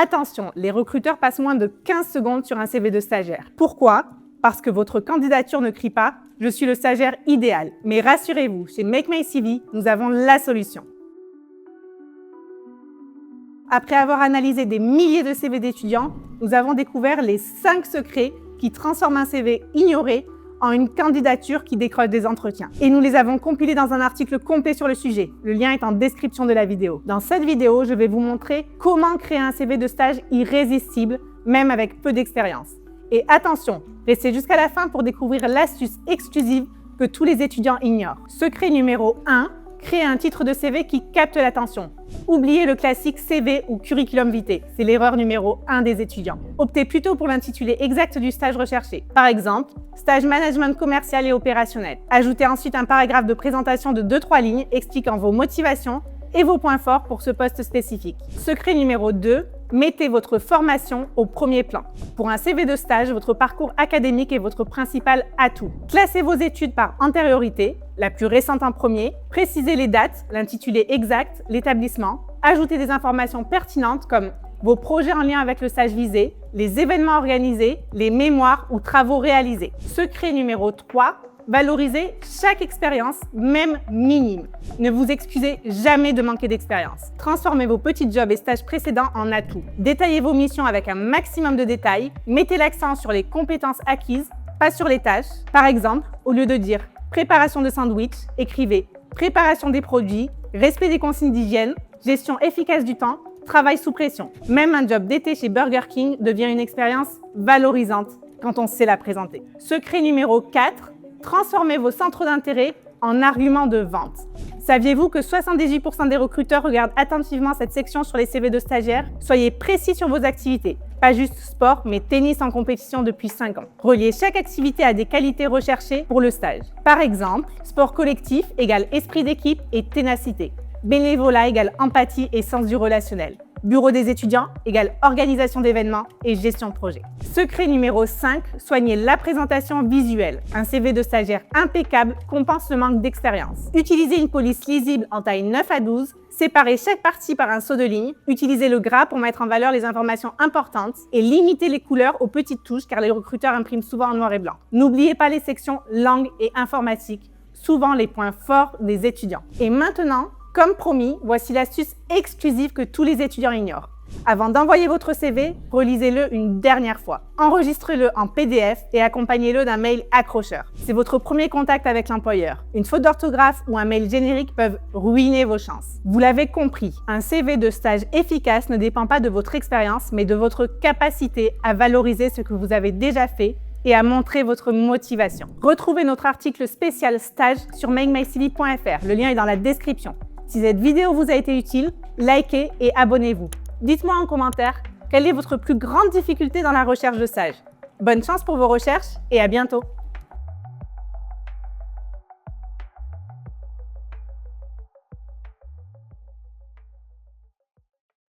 Attention, les recruteurs passent moins de 15 secondes sur un CV de stagiaire. Pourquoi? Parce que votre candidature ne crie pas « Je suis le stagiaire idéal ». Mais rassurez-vous, chez Make My CV, nous avons la solution. Après avoir analysé des milliers de CV d'étudiants, nous avons découvert les 5 secrets qui transforment un CV ignoré en une candidature qui décroche des entretiens. Et nous les avons compilés dans un article complet sur le sujet. Le lien est en description de la vidéo. Dans cette vidéo, je vais vous montrer comment créer un CV de stage irrésistible, même avec peu d'expérience. Et attention, restez jusqu'à la fin pour découvrir l'astuce exclusive que tous les étudiants ignorent. Secret numéro 1, créer un titre de CV qui capte l'attention. Oubliez le classique CV ou curriculum vitae, c'est l'erreur numéro 1 des étudiants. Optez plutôt pour l'intitulé exact du stage recherché. Par exemple, stage management commercial et opérationnel. Ajoutez ensuite un paragraphe de présentation de 2-3 lignes expliquant vos motivations et vos points forts pour ce poste spécifique. Secret numéro 2, mettez votre formation au premier plan. Pour un CV de stage, votre parcours académique est votre principal atout. Classez vos études par antériorité, la plus récente en premier, précisez les dates, l'intitulé exact, l'établissement, ajoutez des informations pertinentes comme vos projets en lien avec le stage visé, les événements organisés, les mémoires ou travaux réalisés. Secret numéro 3, valorisez chaque expérience, même minime. Ne vous excusez jamais de manquer d'expérience. Transformez vos petits jobs et stages précédents en atouts. Détaillez vos missions avec un maximum de détails. Mettez l'accent sur les compétences acquises, pas sur les tâches. Par exemple, au lieu de dire « préparation de sandwich », écrivez « préparation des produits, respect des consignes d'hygiène, gestion efficace du temps, travail sous pression ». Même un job d'été chez Burger King devient une expérience valorisante quand on sait la présenter. Secret numéro 4, transformez vos centres d'intérêt en arguments de vente. Saviez-vous que 78% des recruteurs regardent attentivement cette section sur les CV de stagiaires? Soyez précis sur vos activités. Pas juste sport, mais tennis en compétition depuis 5 ans. Reliez chaque activité à des qualités recherchées pour le stage. Par exemple, sport collectif égale esprit d'équipe et ténacité. Bénévolat égale empathie et sens du relationnel. Bureau des étudiants égale organisation d'événements et gestion de projet. Secret numéro 5, soignez la présentation visuelle. Un CV de stagiaire impeccable compense le manque d'expérience. Utilisez une police lisible en taille 9 à 12, séparez chaque partie par un saut de ligne, utilisez le gras pour mettre en valeur les informations importantes et limitez les couleurs aux petites touches car les recruteurs impriment souvent en noir et blanc. N'oubliez pas les sections langue et informatique, souvent les points forts des étudiants. Et maintenant, comme promis, voici l'astuce exclusive que tous les étudiants ignorent. Avant d'envoyer votre CV, relisez-le une dernière fois. Enregistrez-le en PDF et accompagnez-le d'un mail accrocheur. C'est votre premier contact avec l'employeur. Une faute d'orthographe ou un mail générique peuvent ruiner vos chances. Vous l'avez compris, un CV de stage efficace ne dépend pas de votre expérience, mais de votre capacité à valoriser ce que vous avez déjà fait et à montrer votre motivation. Retrouvez notre article spécial stage sur makemycv.fr. Le lien est dans la description. Si cette vidéo vous a été utile, likez et abonnez-vous. Dites-moi en commentaire quelle est votre plus grande difficulté dans la recherche de stage. Bonne chance pour vos recherches et à bientôt!